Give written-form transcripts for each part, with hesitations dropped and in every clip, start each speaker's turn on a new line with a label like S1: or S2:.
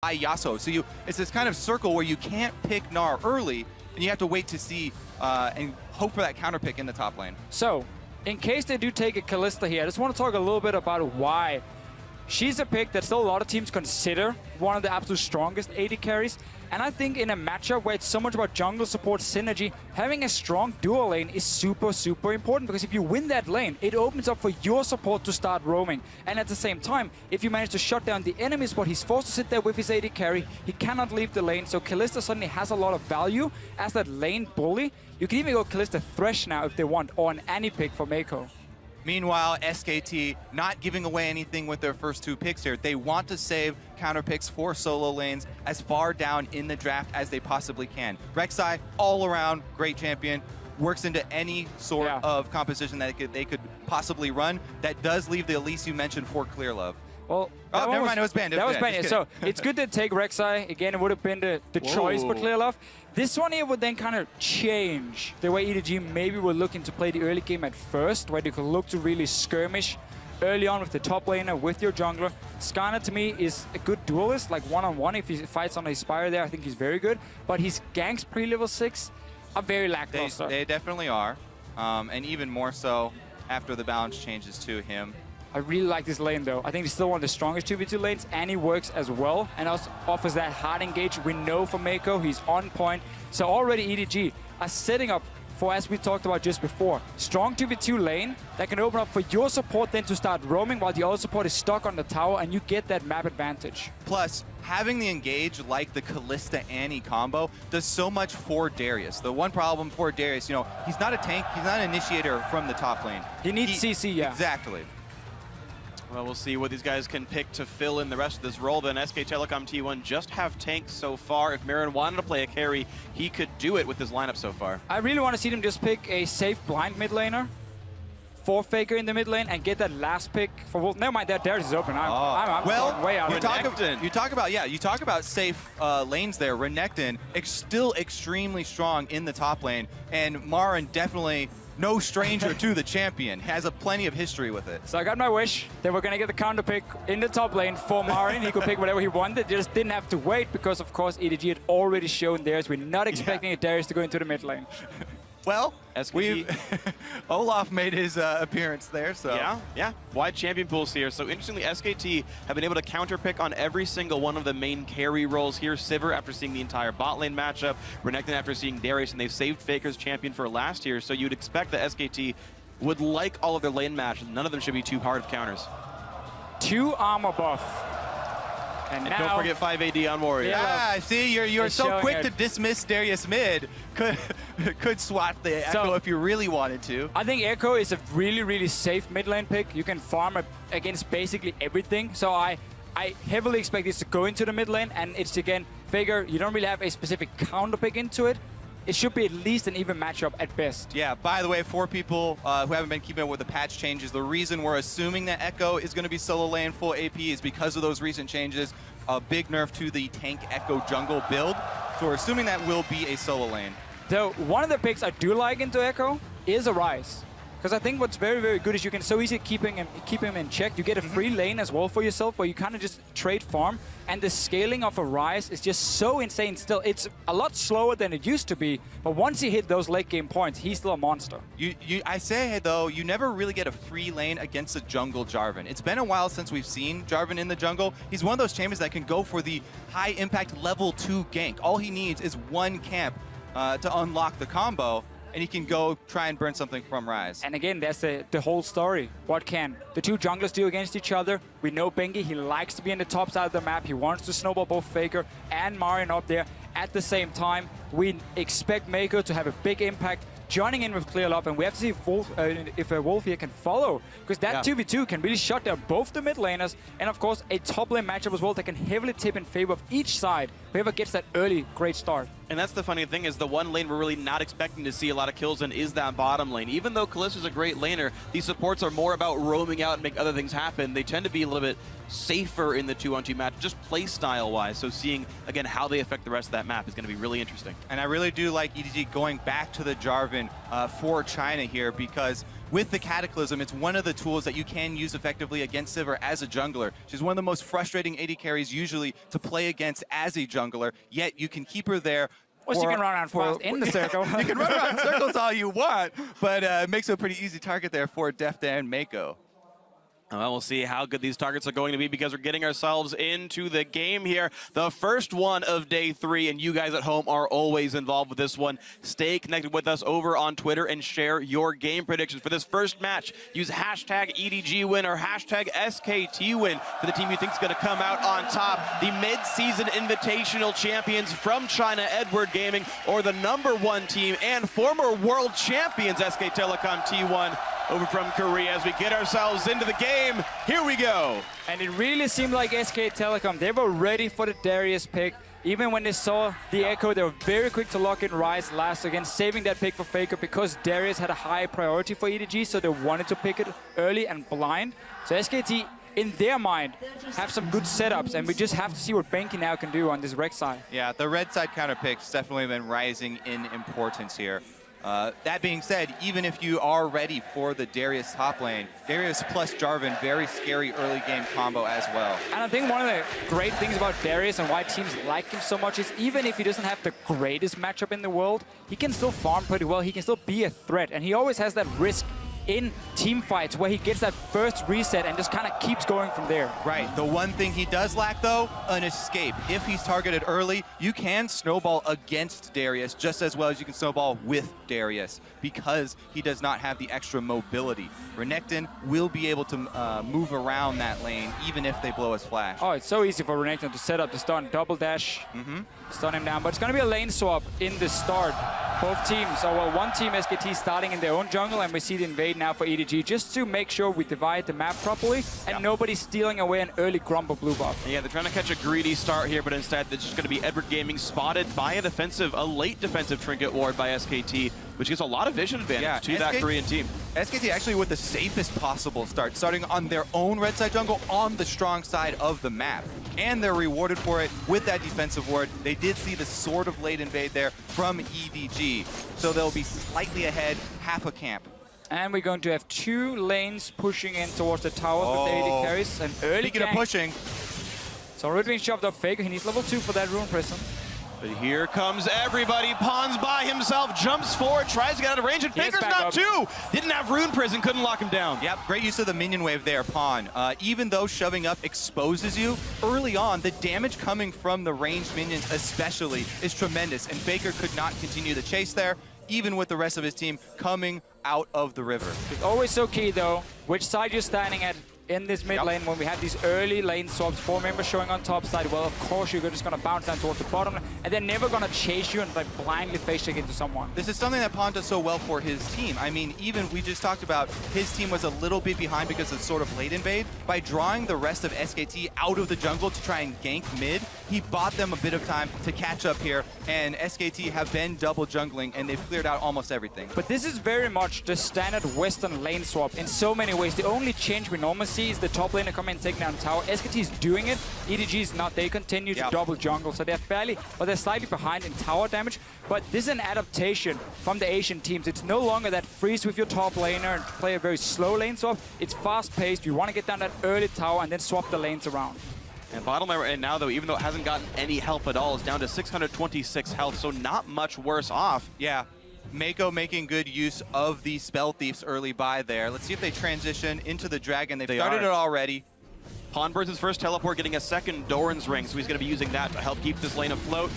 S1: by Yasuo. So it's this kind of circle where you can't pick Gnar early, and you have to wait to see and hope for that counter pick in the top lane.
S2: So, in case they do take a Kalista here, I just want to talk a little bit about why. She's a pick that still a lot of teams consider one of the absolute strongest AD carries. And I think in a matchup where it's so much about jungle support synergy, having a strong dual lane is super, super important, because if you win that lane, it opens up for your support to start roaming. And at the same time, if you manage to shut down the enemy spot, he's forced to sit there with his AD carry. He cannot leave the lane, so Kalista suddenly has a lot of value as that lane bully. You can even go Kalista Thresh now if they want, or an Annie pick for Mako.
S1: Meanwhile, SKT not giving away anything with their first 2 picks here. They want to save counter picks for solo lanes as far down in the draft as they possibly can. Rek'Sai, all around great champion, works into any sort of composition that they could possibly run. That does leave the Elise you mentioned for Clear Love.
S2: Well,
S1: oh, never mind, it was banned.
S2: That was banned. So it's good to take Rek'Sai. Again, it would have been the choice for Clear Love. This one here would then kind of change the way EDG maybe were looking to play the early game at first, where they could look to really skirmish early on with the top laner, with your jungler. Skarner, to me, is a good duelist, like one-on-one. If he fights on a Spire there, I think he's very good. But his ganks pre-level 6 are very lackluster.
S1: They definitely are. And even more so after the balance changes to him.
S2: I really like this lane, though. I think he's still one of the strongest 2v2 lanes, and he works as well, and also offers that hard engage we know from Mako. He's on point. So already EDG are setting up for, as we talked about just before, strong 2v2 lane that can open up for your support then to start roaming while the other support is stuck on the tower, and you get that map advantage.
S1: Plus, having the engage like the Kalista-Annie combo does so much for Darius. The one problem for Darius, you know, he's not a tank, he's not an initiator from the top lane.
S2: He needs CC, yeah.
S1: Exactly.
S3: Well, we'll see what these guys can pick to fill in the rest of this role. Then SK Telecom T1 just have tanks so far. If Marin wanted to play a carry, he could do it with his lineup so far.
S2: I really want to see them just pick a safe blind mid laner, 4 Faker in the mid lane, and get that last pick for Wolf. Never mind, that Darius is open. I'm
S1: well,
S2: way out.
S1: You talk about safe lanes there. Renekton still extremely strong in the top lane, and Marin definitely no stranger to the champion, has plenty of history with it.
S2: So I got my wish that we're going to get the counter pick in the top lane for Marin. He could pick whatever he wanted. They just didn't have to wait because, of course, EDG had already shown theirs. We're not expecting Darius to go into the mid lane.
S1: Well, Olaf made his appearance there, so...
S3: Yeah. Wide champion pools here. So interestingly, SKT have been able to counterpick on every single one of the main carry roles here. Sivir after seeing the entire bot lane matchup, Renekton after seeing Darius, and they've saved Faker's champion for last year. So you'd expect that SKT would like all of their lane matches. None of them should be too hard of counters.
S2: 2 armor buff. And now,
S3: don't forget 5 AD on Warrior.
S1: Yeah, see, you're so quick to dismiss Darius mid. Could swat the Echo if you really wanted to.
S2: I think Echo is a really, really safe mid lane pick. You can farm against basically everything. So I heavily expect this to go into the mid lane, and it's again, Faker, you don't really have a specific counter pick into it. It should be at least an even matchup at best.
S1: Yeah, by the way, for people who haven't been keeping up with the patch changes, the reason we're assuming that Echo is going to be solo lane full AP is because of those recent changes. A big nerf to the tank Echo jungle build. So we're assuming that will be a solo lane.
S2: Though one of the picks I do like into Echo is a Rise. Because I think what's very, very good is you can so easily keep him in check. You get a free lane as well for yourself where you kind of just trade farm. And the scaling of a Rise is just so insane still. It's a lot slower than it used to be. But once he hit those late game points, he's still a monster.
S1: I say, though, you never really get a free lane against a jungle Jarvan. It's been a while since we've seen Jarvan in the jungle. He's one of those champions that can go for the high impact level 2 gank. All he needs is one camp to unlock the combo, and he can go try and burn something from Rise.
S2: And again, that's the whole story. What can the 2 junglers do against each other? We know Bengi, he likes to be in the top side of the map. He wants to snowball both Faker and Marin up there. At the same time, we expect Mako to have a big impact joining in with Clear Love, and we have to see if Wolf here can follow, because that 2v2 can really shut down both the mid laners, and of course a top lane matchup as well that can heavily tip in favor of each side, whoever gets that early great start.
S3: And that's the funny thing, is the one lane we're really not expecting to see a lot of kills in is that bottom lane. Even though Kalista's a great laner, these supports are more about roaming out and make other things happen. They tend to be a little bit safer in the 2-on-2 match, just play style wise. So seeing, again, how they affect the rest of that map is going to be really interesting.
S1: And I really do like EDG going back to the Jarvan for China here, because with the Cataclysm, it's one of the tools that you can use effectively against Sivir as a jungler. She's one of the most frustrating AD carries usually to play against as a jungler, yet you can keep her there.
S2: Or you can run around fast in the circle.
S1: You can run around circles all you want, but it makes it a pretty easy target there for Defta and Mako.
S3: Well, we'll see how good these targets are going to be because we're getting ourselves into the game here. The first one of day 3, and you guys at home are always involved with this one. Stay connected with us over on Twitter and share your game predictions for this first match. Use hashtag EDG win or hashtag SKT win for the team you think is going to come out on top. The mid-season invitational champions from China, Edward Gaming, or the #1 team and former world champions SK Telecom T1 over from Korea as we get ourselves into the game. Here we go.
S2: And it really seemed like SK Telecom, they were ready for the Darius pick. Even when they saw the Echo, they were very quick to lock in Ryze last again, saving that pick for Faker because Darius had a high priority for EDG, so they wanted to pick it early and blind. So SKT, in their mind, have some good setups, and we just have to see what Benki now can do on this Rex side.
S1: Yeah, the red side counter picks definitely been rising in importance here. That being said, even if you are ready for the Darius top lane, Darius plus Jarvan, very scary early game combo as well.
S2: And I think one of the great things about Darius and why teams like him so much is even if he doesn't have the greatest matchup in the world, he can still farm pretty well, he can still be a threat, and he always has that risk in team fights where he gets that first reset and just kind of keeps going from there.
S1: Right. The one thing he does lack, though, an escape. If he's targeted early, you can snowball against Darius just as well as you can snowball with Darius because he does not have the extra mobility. Renekton will be able to move around that lane even if they blow his flash.
S2: Oh, it's so easy for Renekton to set up the stun, double dash, stun him down. But it's going to be a lane swap in the start. Both teams, well, one team, SKT, starting in their own jungle, and we see the invade now for EDG, just to make sure we divide the map properly and nobody's stealing away an early Grumble blue buff.
S3: Yeah, they're trying to catch a greedy start here, but instead it's just going to be Edward Gaming spotted by a late defensive trinket ward by SKT, which gives a lot of vision advantage to that Korean team.
S1: SKT actually with the safest possible start, starting on their own red side jungle on the strong side of the map. And they're rewarded for it with that defensive ward. They did see the sort of late invade there from EDG, so they'll be slightly ahead, half a camp.
S2: And we're going to have 2 lanes pushing in towards the towers with the AD carries. An early
S1: Speaking of pushing.
S2: It's already been shoved up Faker. He needs level 2 for that Rune Prism.
S3: But here comes everybody. Pawns by himself, jumps forward, tries to get out of range, and Faker's not 2. Didn't have Rune Prison, couldn't lock him down.
S1: Yep, great use of the minion wave there, Pawn. Even though shoving up exposes you, early on, the damage coming from the ranged minions especially is tremendous, and Faker could not continue the chase there, even with the rest of his team coming out of the river.
S2: It's always so key, though, which side you're standing at in this mid lane when we have these early lane swaps, 4 members showing on top side. Well, of course, you're just going to bounce down towards the bottom, and they're never going to chase you and like blindly face check into someone.
S1: This is something that Pawn does so well for his team. I mean, even we just talked about his team was a little bit behind because of sort of late invade. By drawing the rest of SKT out of the jungle to try and gank mid, he bought them a bit of time to catch up here, and SKT have been double jungling, and they've cleared out almost everything.
S2: But this is very much the standard Western lane swap in so many ways. The only change we normally see is the top laner coming and taking down tower. SKT is doing it, EDG is not. They continue to double jungle, so they're they're slightly behind in tower damage. But this is an adaptation from the Asian teams. It's no longer that freeze with your top laner and play a very slow lane swap. It's fast-paced. You want to get down that early tower and then swap the lanes around.
S3: And bottom lane right now, though, even though it hasn't gotten any help at all, is down to 626 health, so not much worse off.
S1: Yeah. Mako making good use of the Spell Thieves early by there. Let's see if they transition into the Dragon. They've started it already.
S3: Pawn burns his first teleport, getting a second Doran's Ring, so he's going to be using that to help keep this lane afloat.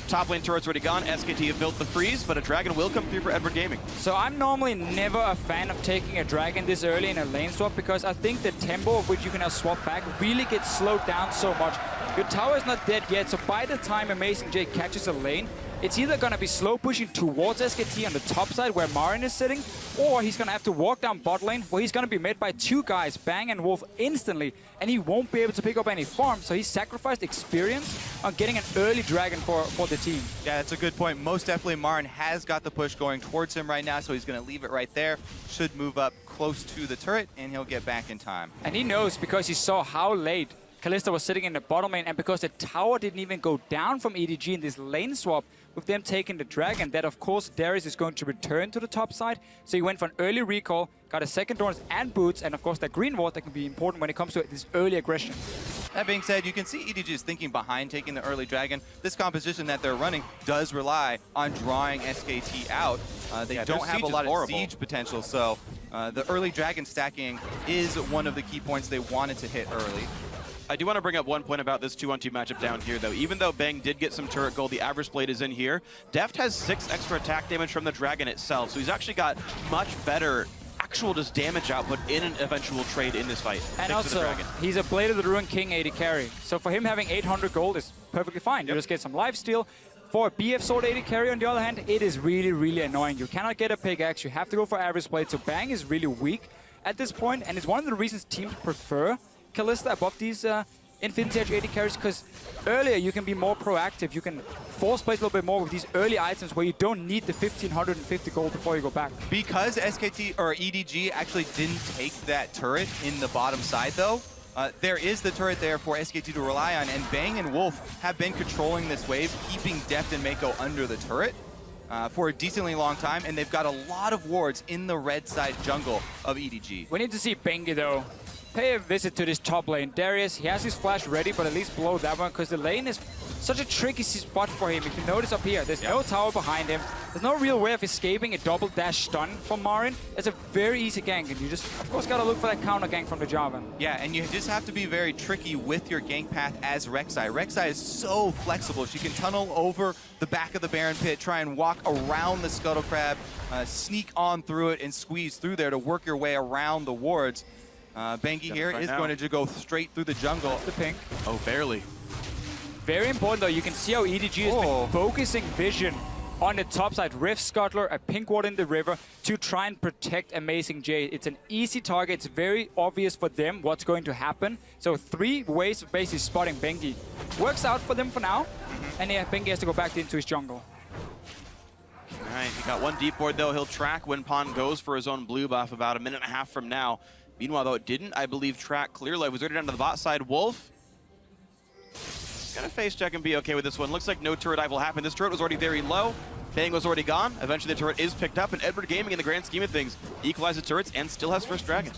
S3: Top lane turret's already gone. SKT have built the freeze, but a Dragon will come through for Edward Gaming.
S2: So I'm normally never a fan of taking a Dragon this early in a lane swap because I think the tempo of which you can now swap back really gets slowed down so much. Your tower is not dead yet, so by the time Amazing J catches a lane, it's either going to be slow pushing towards SKT on the top side where Marin is sitting, or he's going to have to walk down bot lane where he's going to be met by 2 guys, Bang and Wolf, instantly, and he won't be able to pick up any farm, so he sacrificed experience on getting an early Dragon for the team.
S1: Yeah, that's a good point. Most definitely Marin has got the push going towards him right now, so he's going to leave it right there. Should move up close to the turret, and he'll get back in time.
S2: And he knows because he saw how late Kalista was sitting in the bottom lane, and because the tower didn't even go down from EDG in this lane swap, with them taking the dragon, that of course Darius is going to return to the top side. So he went for an early recall, got a second Dorns and boots, and of course that green ward that can be important when it comes to this early aggression.
S1: That being said, you can see EDG is thinking behind taking the early dragon. This composition that they're running does rely on drawing SKT out. They don't have a lot of siege potential, so the early dragon stacking is one of the key points they wanted to hit early.
S3: I do want to bring up one point about this 2-on-2 matchup down here, though. Even though Bang did get some turret gold, the average blade is in here. Deft has 6 extra attack damage from the dragon itself, so he's actually got much better actual just damage output in an eventual trade in this fight.
S2: And also, he's a Blade of the Ruined King AD carry, so for him having 800 gold is perfectly fine. You just get some lifesteal. For a BF Sword AD carry, on the other hand, it is really, really annoying. You cannot get a pickaxe, you have to go for average blade, so Bang is really weak at this point, and it's one of the reasons teams prefer Kalista above these Infinity Edge AD carries, because earlier you can be more proactive. You can force place a little bit more with these early items where you don't need the 1550 gold before you go back.
S1: Because SKT or EDG actually didn't take that turret in the bottom side though, there is the turret there for SKT to rely on, and Bang and Wolf have been controlling this wave, keeping Deft and Mako under the turret for a decently long time, and they've got a lot of wards in the red side jungle of EDG.
S2: We need to see Bengi though pay a visit to this top lane. Darius, he has his flash ready, but at least blow that one, because the lane is such a tricky spot for him. If you notice up here, there's no tower behind him. There's no real way of escaping a double dash stun from Marin. It's a very easy gank, and you just, of course, gotta look for that counter gank from the Jarvan.
S1: Yeah, and you just have to be very tricky with your gank path as Rek'Sai. Rek'Sai is so flexible. She can tunnel over the back of the Baron Pit, try and walk around the Scuttle Crab, sneak on through it, and squeeze through there to work your way around the wards. Bengi here is going to go straight through the jungle.
S2: That's the pink.
S3: Oh, barely.
S2: Very important though, you can see how EDG has been focusing vision on the top side. Rift Scuttler, a pink ward in the river to try and protect Amazing J. It's an easy target. It's very obvious for them what's going to happen. So 3 ways of basically spotting Bengi. Works out for them for now. And yeah, Bengi has to go back into his jungle.
S3: All right, he got 1 deep board though. He'll track when Pond goes for his own blue buff about a minute and a half from now. Meanwhile, though, it didn't, I believe, track Clearlight was already down to the bot side. Wolf gonna face check and be okay with this one. Looks like no turret dive will happen. This turret was already very low. Bang was already gone. Eventually, the turret is picked up, and Edward Gaming, in the grand scheme of things, equalizes turrets and still has first dragon.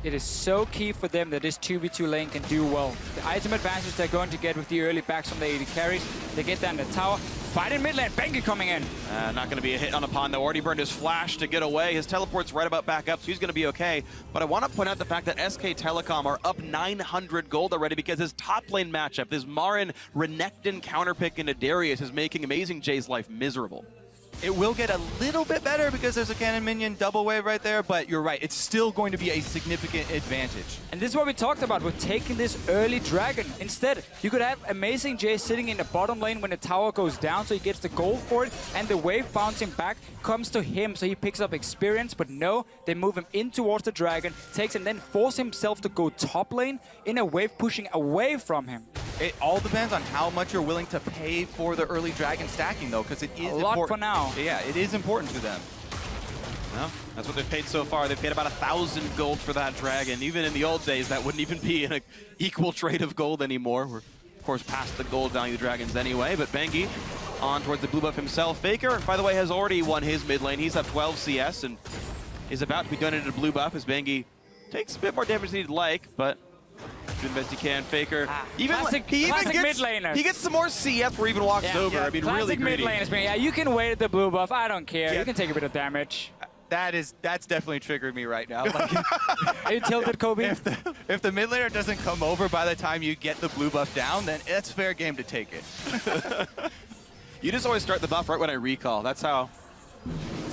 S2: It is so key for them that this 2v2 lane can do well. The item advantage they're going to get with the early backs from the AD carries, they get down the tower. Fight in mid lane, Bengi coming in.
S3: Not going to be a hit on a Pond, though. Already burned his flash to get away. His teleport's right about back up, so he's going to be okay. But I want to point out the fact that SK Telecom are up 900 gold already because his top lane matchup, this Marin Renekton counterpick into Darius, is making Amazing J's life miserable.
S1: It will get a little bit better because there's a cannon minion double wave right there, but you're right, it's still going to be a significant advantage.
S2: And this is what we talked about with taking this early dragon. Instead, you could have Amazing J sitting in the bottom lane when the tower goes down, so he gets the gold for it, and the wave bouncing back comes to him, so he picks up experience. But no, they move him in towards the dragon, takes and then force himself to go top lane in a wave pushing away from him.
S1: It all depends on how much you're willing to pay for the early dragon stacking, though, because it is
S2: a lot
S1: important.
S2: for now.
S1: Yeah, it is important to them.
S3: Well, that's what they've paid so far. They've paid about 1,000 gold for that dragon. Even in the old days, that wouldn't even be an equal trade of gold anymore. We're, of course, past the gold value dragons anyway. But Bengi on towards the blue buff himself. Faker, by the way, has already won his mid lane. He's up 12 CS and is about to be donated to blue buff as Bengi takes a bit more damage than he'd like, but doing the best he can. Faker, he gets some more CF where he even walks over. I mean, really greedy.
S2: Mid laners, yeah, you can wait at the blue buff. I don't care. You can take a bit of damage.
S1: That's definitely triggering me right now. Like,
S2: are you tilted, Kobe?
S1: If the mid laner doesn't come over by the time you get the blue buff down, then it's fair game to take it.
S3: You just always start the buff right when I recall. That's how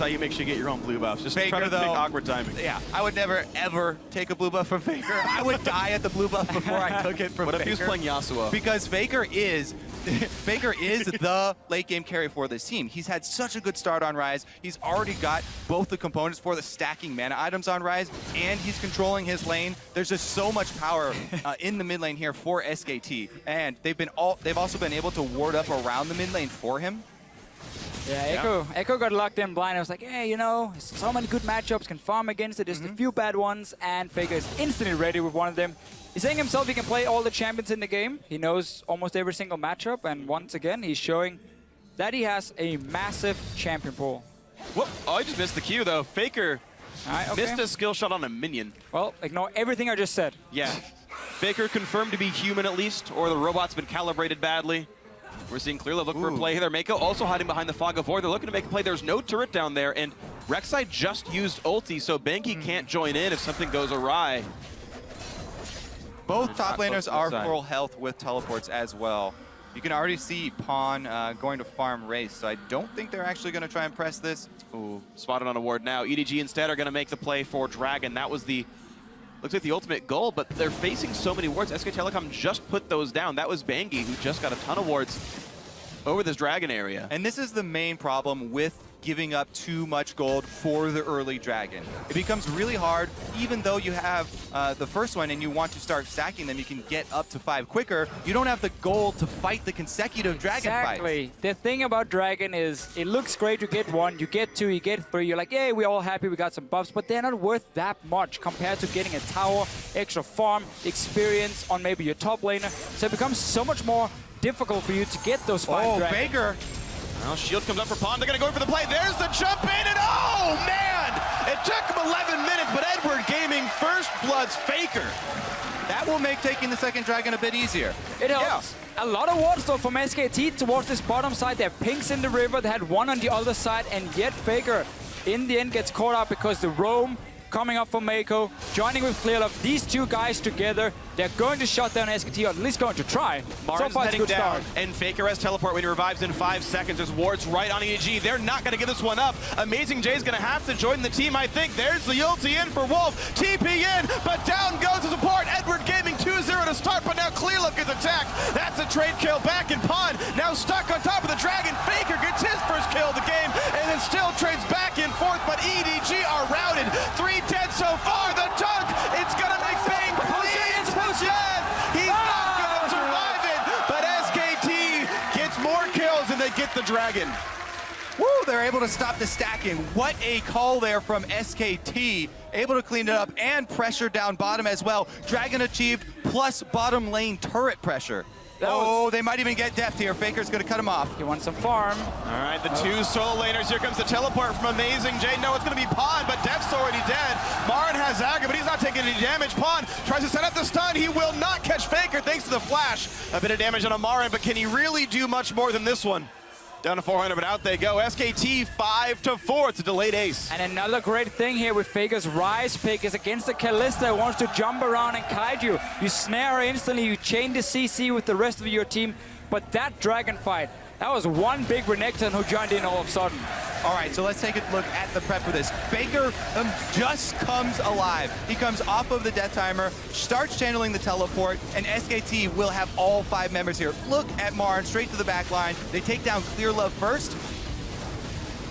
S3: you make sure you get your own blue buffs. Just
S1: Faker,
S3: try to
S1: though,
S3: make awkward timing.
S1: Yeah, I would never, ever take a blue buff from Faker. I would die at the blue buff before I took it from Faker.
S3: What if he was playing Yasuo?
S1: Because Faker is the late game carry for this team. He's had such a good start on Rise. He's already got both the components for the stacking mana items on Rise, and he's controlling his lane. There's just so much power in the mid lane here for SKT, and they've also been able to ward up around the mid lane for him.
S2: Yeah, Echo got locked in blind. I was like, hey, you know, so many good matchups, can farm against it. Just a few bad ones, and Faker is instantly ready with one of them. He's saying himself he can play all the champions in the game. He knows almost every single matchup, and once again, he's showing that he has a massive champion pool.
S3: Whoop. Oh, I just missed the Q, though. Faker missed a skill shot on a minion.
S2: Well, ignore everything I just said.
S3: Yeah. Faker confirmed to be human at least, or the robot's been calibrated badly. We're seeing Clearlove look for a play here. Mako also hiding behind the fog of war. They're looking to make a play. There's no turret down there, and Rek'Sai just used ulti, so Bengi can't join in if something goes awry.
S1: Both top laners are full health with teleports as well. You can already see Pawn going to farm race, so I don't think they're actually going to try and press this.
S3: Ooh, spotted on a ward now. EDG instead are going to make the play for Dragon. That was the, looks like the ultimate goal, but they're facing so many wards. SK Telecom just put those down. That was Bengi, who just got a ton of wards over this Dragon area.
S1: And this is the main problem with giving up too much gold for the early Dragon. It becomes really hard, even though you have the first one and you want to start stacking them, you can get up to 5 quicker. You don't have the gold to fight the consecutive Dragon fights.
S2: Exactly. The thing about Dragon is it looks great, you get 1, you get 2, you get 3. You're like, yay, we're all happy, we got some buffs, but they're not worth that much compared to getting a tower, extra farm, experience on maybe your top laner. So it becomes so much more difficult for you to get those 5 dragons.
S1: Faker.
S3: Well, shield comes up for Pawn. They're going to go for the play. There's the jump in, and oh, man! It took him 11 minutes, but Edward Gaming first blood's Faker.
S1: That will make taking the second Dragon a bit easier.
S2: It helps. Yeah. A lot of wards though from SKT towards this bottom side. They have pinks in the river. They had one on the other side, and yet Faker in the end gets caught out because the roam coming up for Mako, joining with Clearlove. These two guys together, they're going to shut down SKT, or at least going to try.
S3: Marin's
S2: so far,
S3: heading
S2: it's a good
S3: down,
S2: start.
S3: and Faker has teleport when he revives in 5 seconds. There's wards right on EDG. They're not going to give this one up. Amazing Jay's going to have to join the team, I think. There's the ulti in for Wolf. TP in, but down goes the support. Edward Gaming 2-0 to start, but now Clearlove gets attacked. That's a trade kill back in Pawn. Now stuck on top of the Dragon. Faker gets his first kill of the game, and then still trades back and forth, but EDG are routed. 3 dead so far. The dunk, it's going to make Bang bleeds to death. He's not going to survive it, but SKT gets more kills and they get the Dragon.
S1: Woo, they're able to stop the stacking. What a call there from SKT. Able to clean it up and pressure down bottom as well. Dragon achieved plus bottom lane turret pressure. Oh, they might even get deft here. Faker's going to cut him off.
S2: He wants some farm.
S3: All right, the 2 solo laners. Here comes the teleport from Amazing Jay. No, it's going to be Pawn, but Deft's already dead. Marin has Aga, but he's not taking any damage. Pawn tries to set up the stun. He will not catch Faker thanks to the flash. A bit of damage on a Marin, but can he really do much more than this one? Down to 400, but out they go. SKT 5-4. It's a delayed ace.
S2: And another great thing here with Faker's Rise pick is against the Kalista who wants to jump around and kite you. You snare her instantly, you chain the CC with the rest of your team. But that Dragon fight, that was one big Renekton who joined in all of a sudden.
S1: All right, so let's take a look at the prep for this. Faker just comes alive. He comes off of the death timer, starts channeling the teleport, and SKT will have all 5 members here. Look at Marin straight to the back line. They take down Clearlove first.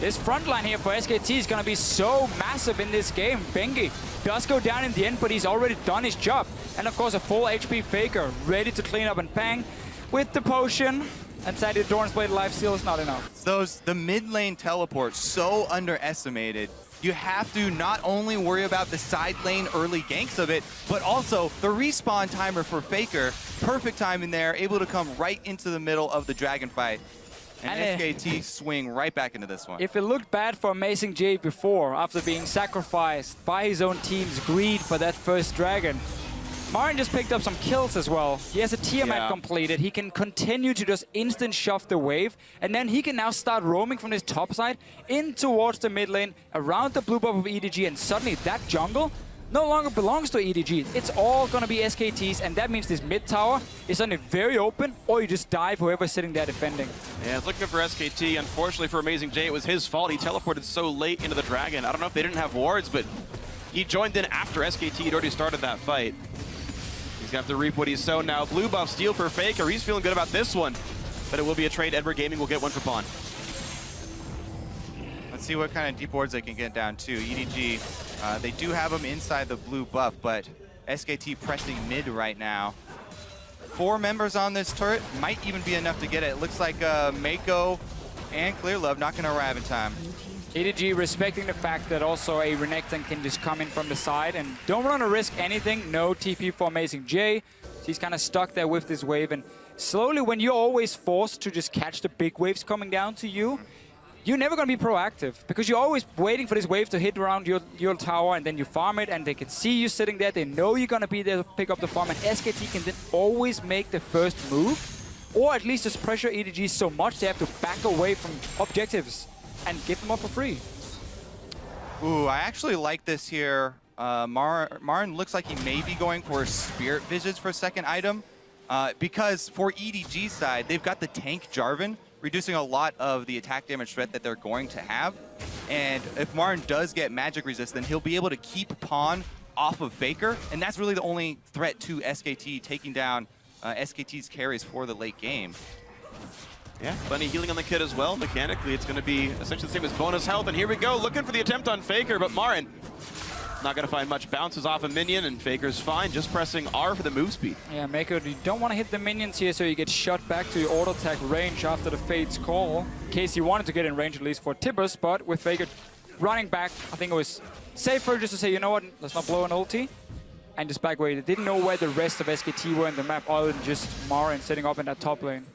S2: This front line here for SKT is going to be so massive in this game. Bengi does go down in the end, but he's already done his job. And of course, a full HP Faker ready to clean up and bang with the potion. And sadly, the Doran's Blade lifesteal is not enough.
S1: The mid lane teleports so underestimated. You have to not only worry about the side lane early ganks of it, but also the respawn timer for Faker. Perfect time in there, able to come right into the middle of the Dragon fight. And SKT swing right back into this one.
S2: If it looked bad for Amazing Jay before, after being sacrificed by his own team's greed for that first Dragon, Marin just picked up some kills as well. He has a Tiamat completed. He can continue to just instant shove the wave, and then he can now start roaming from his top side in towards the mid lane, around the blue buff of EDG, and suddenly that jungle no longer belongs to EDG. It's all going to be SKT's, and that means this mid tower is suddenly very open, or you just dive whoever's sitting there defending.
S3: Yeah, it's looking good for SKT. Unfortunately for Amazing Jay, it was his fault. He teleported so late into the Dragon. I don't know if they didn't have wards, but he joined in after SKT had already started that fight. He's going to have to reap what he's sown now. Blue buff steal for Faker. He's feeling good about this one, but it will be a trade. Edward Gaming will get one for Pawn.
S1: Let's see what kind of deep wards they can get down to. EDG, they do have them inside the blue buff, but SKT pressing mid right now. 4 members on this turret might even be enough to get it. It looks like Mako And Clear Love not going to arrive in time.
S2: EDG respecting the fact that also a Renekton can just come in from the side and don't want to risk anything. No TP for Amazing J. She's kind of stuck there with this wave. And slowly, when you're always forced to just catch the big waves coming down to you, you're never going to be proactive because you're always waiting for this wave to hit around your tower, and then you farm it, and they can see you sitting there. They know you're going to be there to pick up the farm, and SKT can then always make the first move, or at least just pressure EDG so much they have to back away from objectives and give them up for free.
S1: Ooh, I actually like this here. Marin looks like he may be going for Spirit Visions for second item, because for EDG side, they've got the tank Jarvan, reducing a lot of the attack damage threat that they're going to have. And if Marin does get magic resist, then he'll be able to keep Pawn off of Faker, and that's really the only threat to SKT, taking down SKT's carries for the late game.
S3: Yeah, plenty healing on the kid as well. Mechanically, it's going to be essentially the same as bonus health. And here we go, looking for the attempt on Faker, but Marin not going to find much. Bounces off a minion, and Faker's fine, just pressing R for the move speed.
S2: Yeah, Mako, you don't want to hit the minions here, so you get shot back to your auto attack range after the Fate's call. In case you wanted to get in range at least for Tibbers, but with Faker running back, I think it was safer just to say, you know what, let's not blow an ulti, and just back away. They didn't know where the rest of SKT were in the map other than just Marin sitting up in that top lane.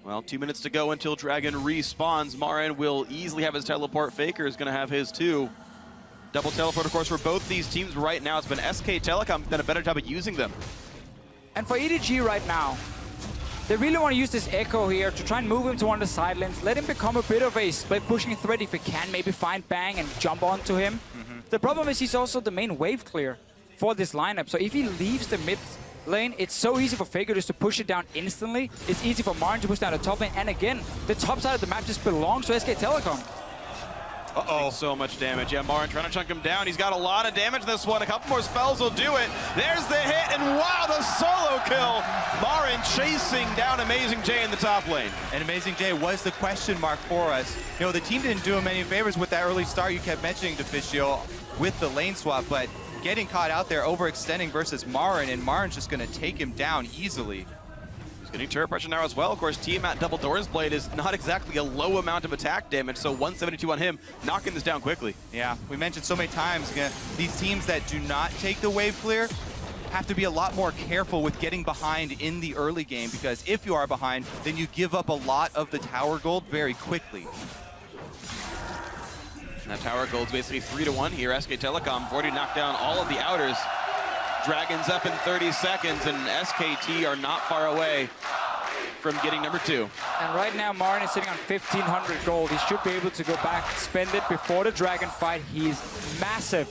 S3: Well, 2 minutes to go until Dragon respawns. Marin will easily have his teleport. Faker is going to have his too. Double teleport, of course, for both these teams right now. It's been SK Telecom done a better job at using them.
S2: And for EDG right now, they really want to use this Echo here to try and move him to one of the side lanes, let him become a bit of a split pushing threat if he can, maybe find Bang and jump onto him. The problem is he's also the main wave clear for this lineup, so if he leaves the mid lane, it's so easy for Faker just to push it down instantly. It's easy for Marin to push down the top lane, and again, the top side of the map just belongs to SK Telecom.
S3: Uh-oh. So much damage. Yeah, Marin trying to chunk him down. He's got a lot of damage this one. A couple more spells will do it. There's the hit, and wow, the solo kill. Marin chasing down Amazing J in the top lane.
S1: And Amazing J was the question mark for us. You know, the team didn't do him any favors with that early start you kept mentioning, Deficio, with the lane swap, but getting caught out there, overextending versus Marin, and Marin's just going to take him down easily.
S3: Getting turret pressure now as well. Of course, Tiamat Double Doors Blade is not exactly a low amount of attack damage, so 172 on him, knocking this down quickly.
S1: Yeah, we mentioned so many times, these teams that do not take the wave clear have to be a lot more careful with getting behind in the early game, because if you are behind, then you give up a lot of the tower gold very quickly.
S3: And that tower gold's basically 3-1 here. SK Telecom have already knocked down all of the outers. Dragons up in 30 seconds, and SKT are not far away from getting number 2.
S2: And right now, Marin is sitting on 1,500 gold. He should be able to go back, spend it before the Dragon fight. He's massive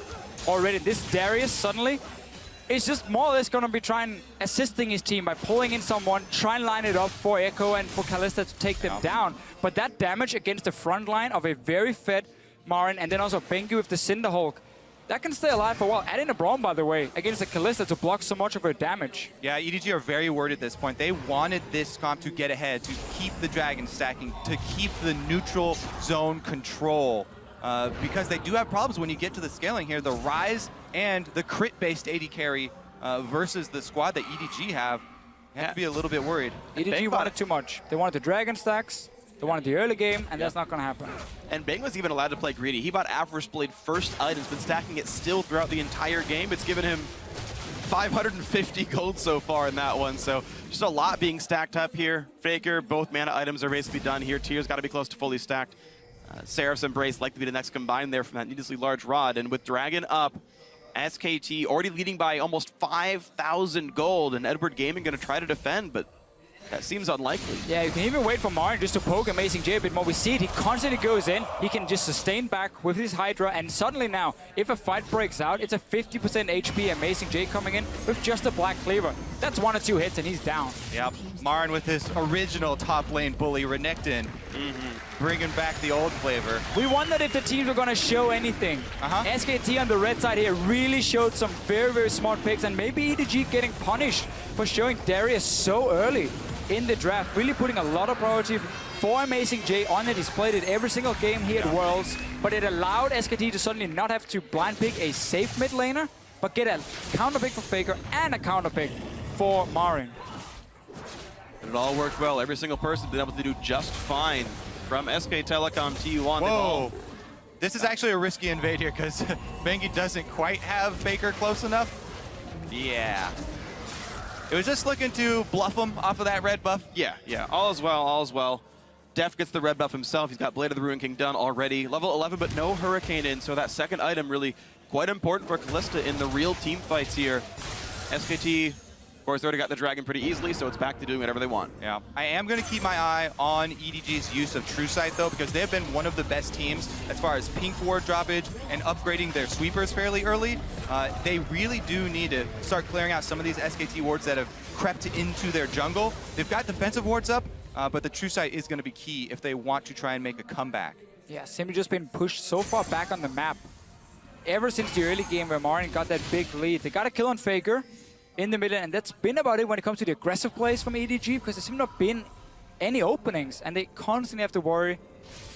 S2: already. This Darius suddenly is just more or less going to be assisting his team by pulling in someone, try and line it up for Echo and for Kalista to take them down. But that damage against the front line of a very fed Marin, and then also Bengu with the Cinderhulk, that can stay alive for a while. Add in a Braum, by the way, against the Kalista to block so much of her damage.
S1: Yeah, EDG are very worried at this point. They wanted this comp to get ahead, to keep the Dragon stacking, to keep the neutral zone control. Because they do have problems when you get to the scaling here. The Rise and the crit-based AD carry versus the squad that EDG have to be a little bit worried.
S2: EDG wanted too much. They wanted the Dragon stacks, they wanted the early game, and that's not going to happen.
S3: And Bang was even allowed to play greedy. He bought Avarice Blade first items, been stacking it still throughout the entire game. It's given him 550 gold so far in that one. So just a lot being stacked up here. Faker, both mana items are basically done here. Tier's got to be close to fully stacked. Seraph's Embrace likely to be the next combine there from that needlessly large rod. And with Dragon up, SKT already leading by almost 5,000 gold, and Edward Gaming going to try to defend, but that seems unlikely.
S2: Yeah, you can even wait for Marin just to poke Amazing J a bit more. We see it, he constantly goes in. He can just sustain back with his Hydra, and suddenly now, if a fight breaks out, it's a 50% HP Amazing J coming in with just a Black Cleaver. That's 1 or 2 hits and he's down.
S1: Yep, Marin with his original top lane bully, Renekton, bringing back the old flavor.
S2: We wondered if the teams were going to show anything. SKT on the red side here really showed some very, very smart picks, and maybe EDG getting punished for showing Darius so early in the draft, really putting a lot of priority for Amazing J on it. He's played it every single game here at Worlds, but it allowed SKT to suddenly not have to blind pick a safe mid laner, but get a counter pick for Faker and a counter pick for Marin.
S3: It all worked well. Every single person been able to do just fine from SK Telecom T1.
S1: Whoa. This is actually a risky invade here because Bengi doesn't quite have Faker close enough. Yeah. It was just looking to bluff him off of that red buff.
S3: Yeah. All is well, all is well. Def gets the red buff himself. He's got Blade of the Ruin King done already. Level 11, but no Hurricane in, so that second item really quite important for Kalista in the real team fights here. SKT, of course, already got the Dragon pretty easily, so it's back to doing whatever they want.
S1: Yeah. I am going to keep my eye on EDG's use of True Sight, though, because they have been one of the best teams as far as pink ward droppage and upgrading their sweepers fairly early. They really do need to start clearing out some of these SKT wards that have crept into their jungle. They've got defensive wards up, but the True Sight is going to be key if they want to try and make a comeback.
S2: Yeah, simply just been pushed so far back on the map. Ever since the early game where Marin got that big lead, they got a kill on Faker in the middle, and that's been about it when it comes to the aggressive plays from EDG, because there's not been any openings, and they constantly have to worry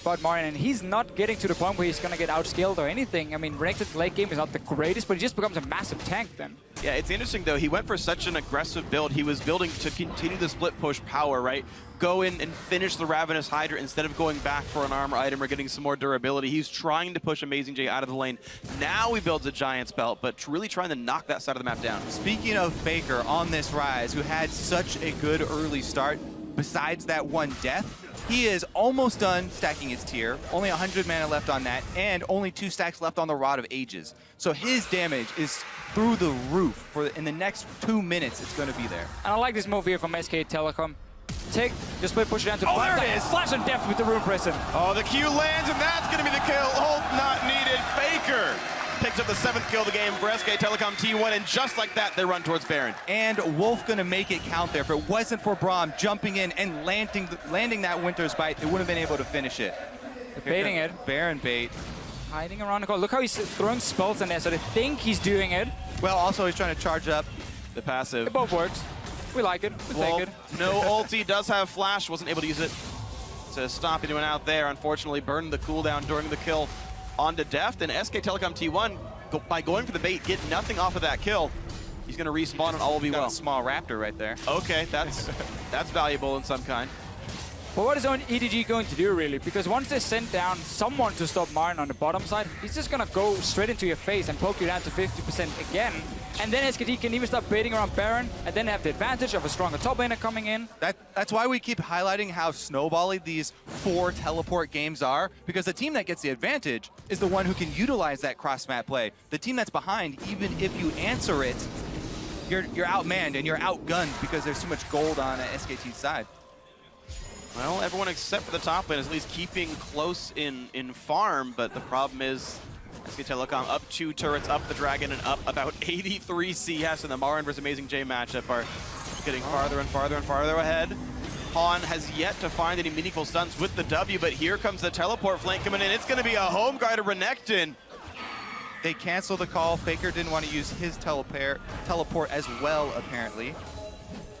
S2: about Marin, and he's not getting to the point where he's going to get outscaled or anything. I mean, Renekton's late game is not the greatest, but he just becomes a massive tank then.
S3: Yeah, it's interesting, though. He went for such an aggressive build. He was building to continue the split push power, right? Go in and finish the Ravenous Hydra instead of going back for an armor item or getting some more durability. He's trying to push Amazing J out of the lane. Now he builds a Giant's Belt, but really trying to knock that side of the map down.
S1: Speaking of Faker on this rise, who had such a good early start, besides that one death, he is almost done stacking his tier. Only 100 mana left on that, and only 2 stacks left on the Rod of Ages. So his damage is through the roof. In the next 2 minutes, it's going to be there.
S2: And I like this move here from SK Telecom. Take the split, push it down to the
S3: there it is.
S2: Flash on Def with the Rune Prison.
S3: Oh, the Q lands, and that's going to be the kill. Ult not needed. Faker picks up the 7th kill of the game for SK Telecom T1, and just like that, they run towards Baron.
S1: And Wolf going to make it count there. If it wasn't for Braum jumping in and landing that Winter's Bite, they wouldn't have been able to finish it.
S2: Baiting it.
S1: Baron bait.
S2: Hiding around the corner. Look how he's throwing spells in there, so they think he's doing it.
S1: Well, also he's trying to charge up.
S3: The passive.
S2: It both works. We like it. We take it.
S3: No ulti, does have flash, wasn't able to use it to stop anyone out there. Unfortunately, burned the cooldown during the kill onto Deft, and SK Telecom T1, by going for the bait, get nothing off of that kill. He's going to respawn and all will be well.
S1: A small raptor right there.
S3: Okay, that's valuable in some kind.
S2: But what is EDG going to do, really? Because once they send down someone to stop Marin on the bottom side, he's just going to go straight into your face and poke you down to 50% again. And then SKT can even start baiting around Baron, and then have the advantage of a stronger top laner coming in.
S1: That's why we keep highlighting how snowbally these 4 teleport games are, because the team that gets the advantage is the one who can utilize that cross-map play. The team that's behind, even if you answer it, you're outmanned and you're outgunned because there's too much gold on SKT's side.
S3: Well, everyone except for the top lane is at least keeping close in farm, but the problem is SK Telecom up 2 turrets, up the Dragon, and up about 83 CS, and the Marin versus Amazing J matchup are getting farther and farther and farther ahead. Han has yet to find any meaningful stunts with the W, but here comes the teleport flank coming in. It's going to be a home guard of Renekton.
S1: They cancel the call. Faker didn't want to use his teleport as well, apparently.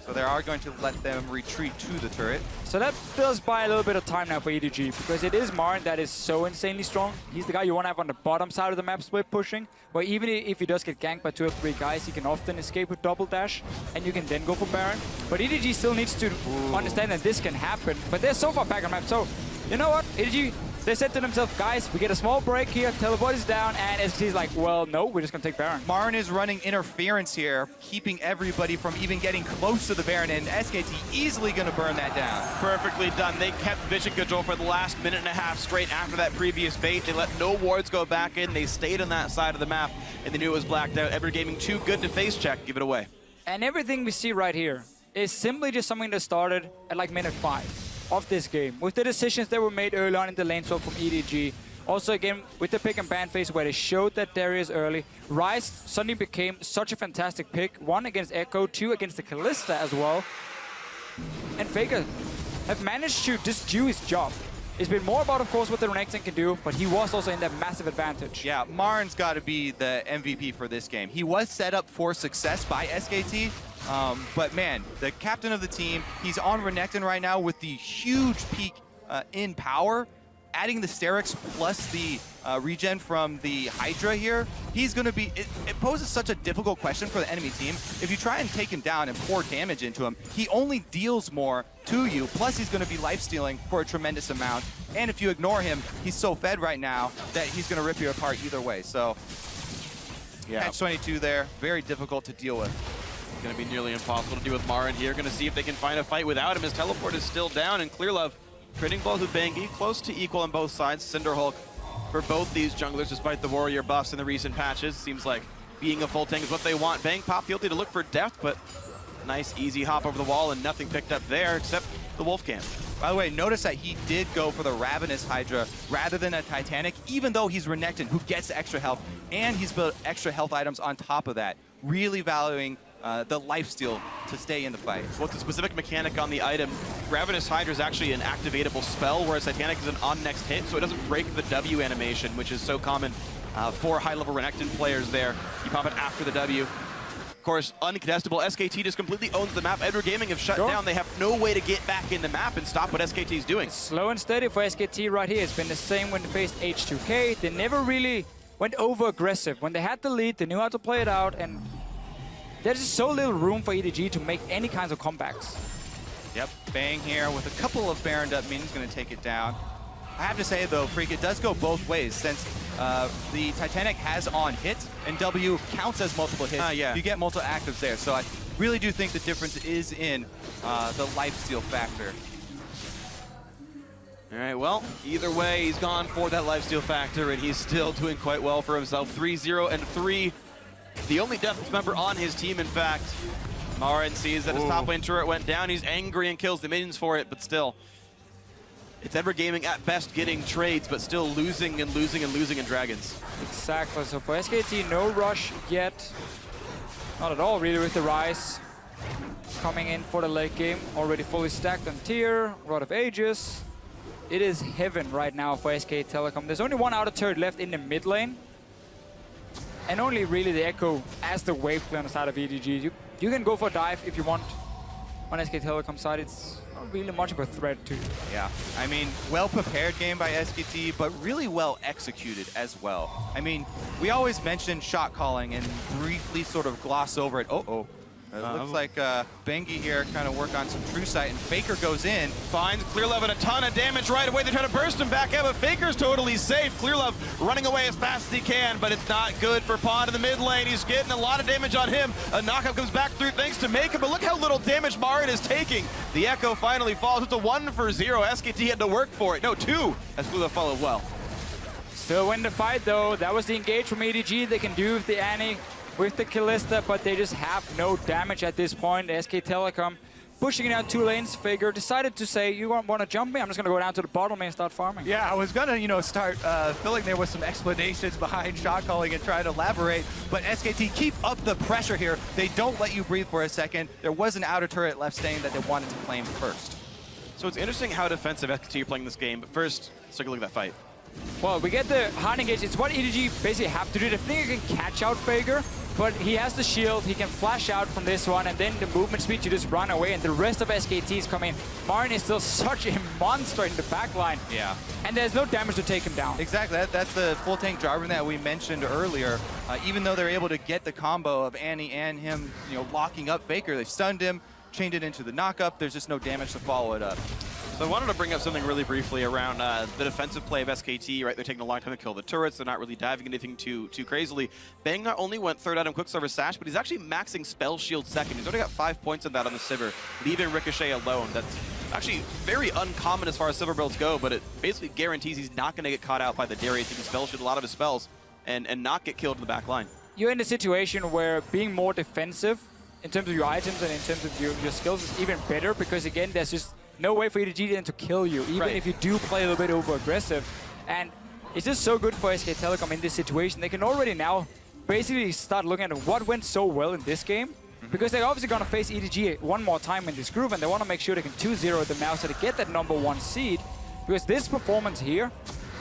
S1: So they are going to let them retreat to the turret.
S2: So that does buy a little bit of time now for EDG, because it is Marin that is so insanely strong. He's the guy you want to have on the bottom side of the map split pushing, where even if he does get ganked by 2 or 3 guys, he can often escape with double dash, and you can then go for Baron. But EDG still needs to understand that this can happen, but they're so far back on the map. So, you know what, EDG, they said to themselves, guys, we get a small break here, teleport is down, and SKT's like, well, no, we're just going to take Baron.
S1: Marin is running interference here, keeping everybody from even getting close to the Baron, and SKT easily going to burn that down.
S3: Perfectly done. They kept vision control for the last minute and a half straight after that previous bait. They let no wards go back in. They stayed on that side of the map, and they knew it was blacked out. Ever Gaming too good to face check. Give it away.
S2: And everything we see right here is simply just something that started at like minute 5 of this game, with the decisions that were made early on in the lane swap from EDG. Also, again, with the pick and ban phase where they showed that Darius early, Ryze suddenly became such a fantastic pick. 1 against Echo, 2 against the Kalista as well. And Faker have managed to just do his job. It's been more about, of course, what the Renekton can do, but he was also in that massive advantage.
S1: Yeah, Marin's got to be the MVP for this game. He was set up for success by SKT, but man, the captain of the team, he's on Renekton right now with the huge peak in power. adding the Sterix plus the regen from the Hydra here, he's going to be... It poses such a difficult question for the enemy team. If you try and take him down and pour damage into him, he only deals more to you, plus he's going to be life-stealing for a tremendous amount. And if you ignore him, he's so fed right now that he's going to rip you apart either way. So,
S3: yeah.
S1: Catch-22 there, very difficult to deal with.
S3: Going to be nearly impossible to deal with Marin here. Going to see if they can find a fight without him. His teleport is still down, and Clearlove trading balls with Bengi, close to equal on both sides. Cinderhulk for both these junglers, despite the warrior buffs in the recent patches. Seems like being a full tank is what they want. Bang Pop guilty to look for death, but nice easy hop over the wall and nothing picked up there except the Wolf Camp.
S1: By the way, notice that he did go for the Ravenous Hydra rather than a Titanic, even though he's Renekton, who gets extra health, and he's built extra health items on top of that, really valuing the lifesteal to stay in the fight.
S3: What's the specific mechanic on the item? Ravenous Hydra is actually an activatable spell, whereas Titanic is an on next hit, so it doesn't break the W animation, which is so common for high-level Renekton players there. You pop it after the W. Of course, uncontestable, SKT just completely owns the map. Edward Gaming have shut down. They have no way to get back in the map and stop what SKT is doing.
S2: Slow and steady for SKT right here. It's been the same when they faced H2K. They never really went over-aggressive. When they had the lead, they knew how to play it out, and there's just so little room for EDG to make any kinds of comebacks.
S1: Yep, Bang here with a couple of Baroned up minions going to take it down. I have to say, though, Freak, it does go both ways, since the Titanic has on hits, and W counts as multiple hits.
S3: Yeah.
S1: You get multiple actives there, so I really do think the difference is in the lifesteal factor.
S3: All right, well, either way, he's gone for that lifesteal factor, and he's still doing quite well for himself. 3-0 and 3. The only Deathless member on his team, in fact. Marin sees that his top lane turret went down. He's angry and kills the minions for it, but still. It's Edward Gaming at best getting trades, but still losing and losing and losing in Dragons.
S2: Exactly. So for SKT, no rush yet. Not at all, really, with the Rise. Coming in for the late game. Already fully stacked on tier. Rod of Ages. It is heaven right now for SK Telecom. There's only one outer turret left in the mid lane. And only really the Echo as the wave play on the side of EDG. You can go for a dive if you want. On SK Telecom side, it's not really much of a threat to.
S1: Yeah, I mean, well-prepared game by SKT, but really well executed as well. I mean, we always mention shot calling and briefly sort of gloss over it. It looks like Bengi here kind of work on some true sight, and Faker goes in.
S3: Finds Clearlove and a ton of damage right away. They try to burst him back out, but Faker's totally safe. Clearlove running away as fast as he can, but it's not good for Pond in the mid lane. He's getting a lot of damage on him. A knockup comes back through thanks to Maka, but look how little damage Marin is taking. The Echo finally falls. It's a 1-0. SKT had to work for it. No, 2, as Clearlove followed well.
S2: Still win the fight, though. That was the engage from EDG. They can do with the Annie, with the Kalista, but they just have no damage at this point. SK Telecom pushing it out 2 lanes. Faker decided to say, you want to jump me? I'm just going to go down to the bottom lane and start farming.
S1: Yeah, I was going to, start filling there with some explanations behind shot calling and try to elaborate, but SKT keep up the pressure here. They don't let you breathe for a second. There was an outer turret left staying that they wanted to claim first.
S3: So it's interesting how defensive SKT are playing this game, but first, let's take a look at that fight.
S2: Well, we get the hard engage. It's what EDG basically have to do. They think they can catch out Faker, but he has the shield. He can flash out from this one, and then the movement speed to just run away, and the rest of SKT is coming. Marin is still such a monster in the backline.
S1: Yeah.
S2: And there's no damage to take him down.
S1: Exactly. That's the full tank Jarvan that we mentioned earlier. Even though they're able to get the combo of Annie and him, locking up Faker, they stunned him, chained it into the knockup. There's just no damage to follow it up.
S3: So I wanted to bring up something really briefly around the defensive play of SKT, right? They're taking a long time to kill the turrets. They're not really diving anything too crazily. Bang not only went 3rd item Quicksilver Sash, but he's actually maxing Spell Shield 2nd. He's already got 5 points on that on the Sivir, leaving Ricochet alone. That's actually very uncommon as far as Sivir builds go, but it basically guarantees he's not going to get caught out by the Darius. He can Spell Shield a lot of his spells and not get killed in the back line.
S2: You're in a situation where being more defensive in terms of your items and in terms of your skills is even better, because again, there's just no way for EDG then to kill you, even if you do play a little bit over-aggressive. And it's just so good for SK Telecom in this situation. They can already now basically start looking at what went so well in this game, because they're obviously going to face EDG one more time in this group, and they want to make sure they can 2-0 them now so they get that #1 seed. Because this performance here,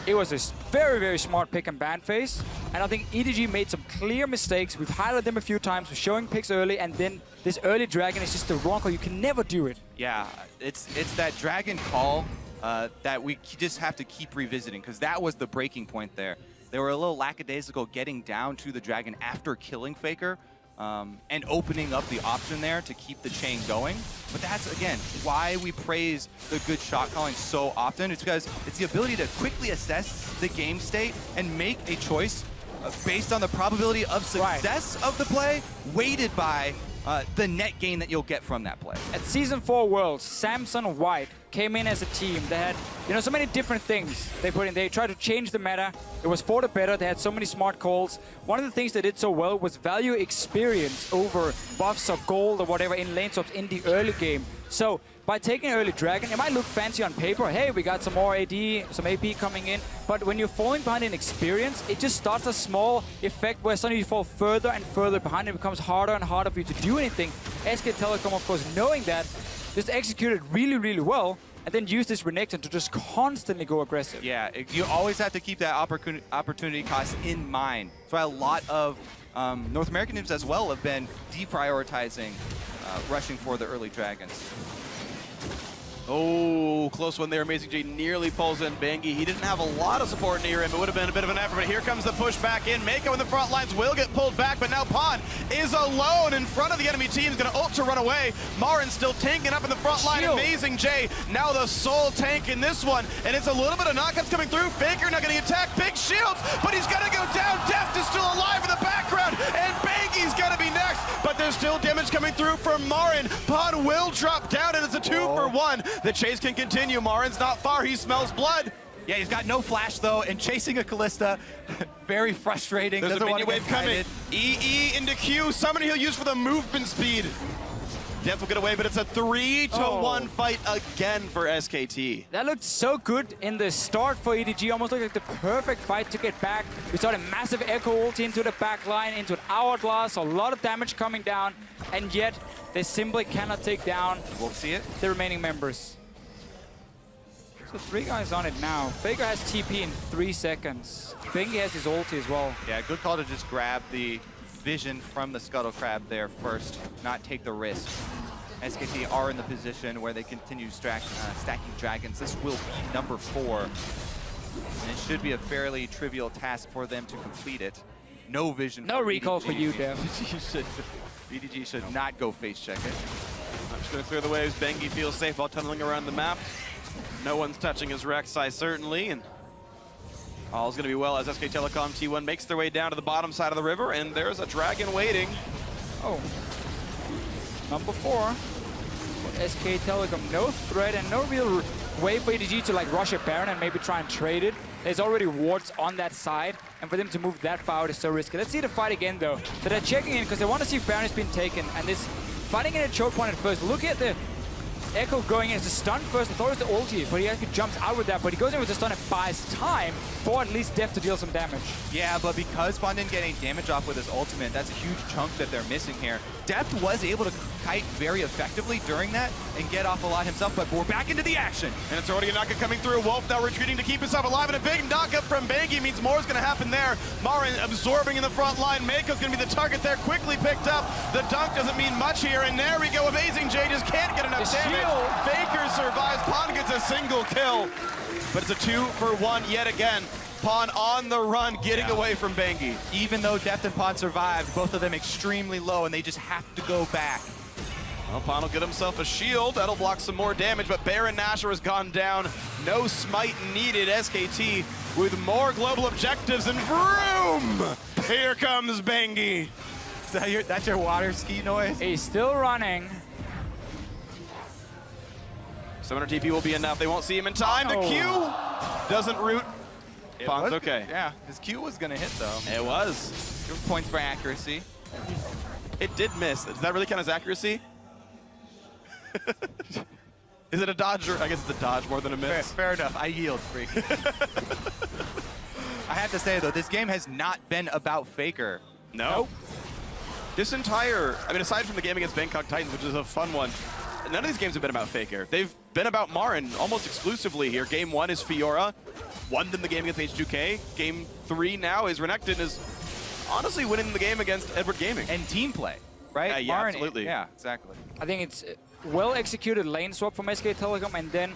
S2: it was a very, very smart pick and ban phase. And I think EDG made some clear mistakes. We've highlighted them a few times. We're showing picks early, and then this early dragon is just the wrong call. You can never do it.
S1: Yeah, it's that dragon call that we just have to keep revisiting, because that was the breaking point there. They were a little lackadaisical getting down to the Dragon after killing Faker and opening up the option there to keep the chain going. But that's, again, why we praise the good shot calling so often. It's because it's the ability to quickly assess the game state and make a choice based on the probability of success of the play, weighted by the net gain that you'll get from that play.
S2: At Season 4 Worlds, Samson White came in as a team. They had, so many different things they put in. They tried to change the meta. It was for the better. They had so many smart calls. One of the things they did so well was value experience over buffs or gold or whatever in lane swaps in the early game. So by taking early Dragon, it might look fancy on paper. Hey, we got some more AD, some AP coming in. But when you're falling behind in experience, it just starts a small effect where suddenly you fall further and further behind. It becomes harder and harder for you to do anything. SK Telecom, of course, knowing that, just executed really, really well, and then use this Renekton to just constantly go aggressive.
S1: Yeah, you always have to keep that opportunity cost in mind. That's why a lot of North American teams as well have been deprioritizing rushing for the early Dragons.
S3: Oh, close one there. Amazing J nearly pulls in Bengi. He didn't have a lot of support near him. It would have been a bit of an effort, but here comes the push back in. Mako in the front lines will get pulled back, but now Pawn is alone in front of the enemy team. He's going to ult to run away. Marin still tanking up in the front line. Amazing J now the sole tank in this one, and it's a little bit of knockouts coming through. Faker not getting attacked. Big shields, but he's going to go down. Deft is still alive in the background, and Bengi's going to be next, but there's still damage coming through from Marin. Pawn will drop down, and it's a 2-for-1. The chase can continue. Marin's not far. He smells blood.
S1: Yeah, he's got no flash, though, and chasing a Kalista, very frustrating.
S3: There's
S1: Doesn't
S3: a
S1: want
S3: minion
S1: to
S3: wave
S1: get
S3: coming.
S1: guided.
S3: EE into Q. Summon he'll use for the movement speed. Deft will get away, but it's a 3-1 fight again for SKT.
S2: That looked so good in the start for EDG. Almost looked like the perfect fight to get back. We saw a massive Echo ult into the back line, into an Hourglass, a lot of damage coming down, and yet they simply cannot take down the remaining members. So 3 guys on it now. Faker has TP in 3 seconds. Bengi has his ulti as well.
S1: Yeah, good call to just grab the vision from the Scuttle Crab there first, not take the risk. SKT are in the position where they continue stacking Dragons. This will be number 4, and it should be a fairly trivial task for them to complete it. No vision.
S2: No recall for you, Dev.
S1: EDG should not go face check it.
S3: I'm just going to clear the waves. Bengi feels safe while tunneling around the map. No one's touching his Rek'Sai, certainly, and all's going to be well as SK Telecom T1 makes their way down to the bottom side of the river, and there's a Dragon waiting.
S2: Oh. Number 4. SK Telecom, no threat and no real way for EDG to like rush a Baron and maybe try and trade it. There's already wards on that side, and for them to move that far out is so risky. Let's see the fight again, though. So they're checking in because they want to see if Baron has been taken, and this fighting in a choke point at first. Look at the Echo going in as a stun first. I thought it was the ulti, but he actually jumps out with that. But he goes in with the stun and buys time for at least Deft to deal some damage.
S1: Yeah, but because Pawn didn't get any damage off with his ultimate, that's a huge chunk that they're missing here. Deft was able to kite very effectively during that and get off a lot himself, but we're back into the action.
S3: And it's already a knockup coming through. Wolf now retreating to keep himself alive, and a big knockup from Bengi means more is going to happen there. Marin absorbing in the front line. Mako's going to be the target there, quickly picked up. The dunk doesn't mean much here, and there we go. Amazing J just can't get enough damage. Faker survives. Pawn gets a single kill, but it's a 2-for-1 yet again. Pawn on the run, getting away from Bengi.
S1: Even though Deft and Pawn survived, both of them extremely low, and they just have to go back.
S3: Well, Pawn will get himself a shield. That'll block some more damage, but Baron Nashor has gone down. No smite needed. SKT with more global objectives, and vroom! Here comes Bengi.
S1: That's your water ski noise?
S2: He's still running.
S3: Summoner TP will be enough. They won't see him in time. The Q doesn't root. Pawn's okay.
S1: Yeah, his Q was going to hit, though.
S3: It was.
S1: Give points for accuracy.
S3: It did miss. Does that really count as accuracy? Is it a dodge? Or I guess it's a dodge more than a miss.
S1: Fair enough. I yield, Freak. I have to say, though, this game has not been about Faker.
S3: No. Nope. This entire, aside from the game against Bangkok Titans, which is a fun one, none of these games have been about Faker. They've been about Marin almost exclusively here. Game 1 is Fiora. Won them the game against H2K. Game 3 now is Renekton is honestly winning the game against Edward Gaming.
S1: And team play, right?
S3: Yeah, absolutely.
S1: Yeah, exactly.
S2: I think it's well executed lane swap from SK Telecom, and then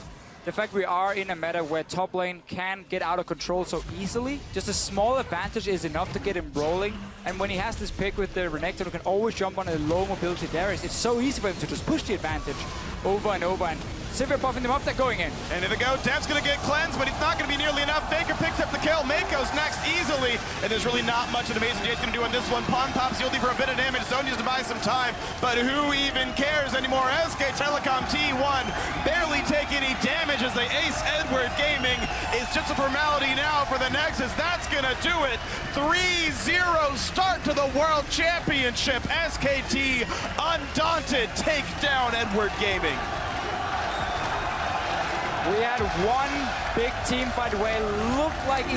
S2: the fact we are in a meta where top lane can get out of control so easily. Just a small advantage is enough to get him rolling. And when he has this pick with the Renekton who can always jump on a low mobility Darius, it's so easy for him to just push the advantage over and over. And Sivir buffing them up, they're going in.
S3: And in the go, Dev's gonna get cleansed, but it's not gonna be nearly enough. Faker picks up the kill, Mako's next easily, and there's really not much that Amazing Jay's gonna do on this one. Pawn pops Yuldi for a bit of damage, Zone needs to buy some time, but who even cares anymore? SK Telecom T1 barely take any damage as they ace Edward Gaming. It's just a formality now for the Nexus. That's gonna do it. 3-0 start to the World Championship. SKT undaunted take down Edward Gaming.
S2: We had one big team fight where it looked like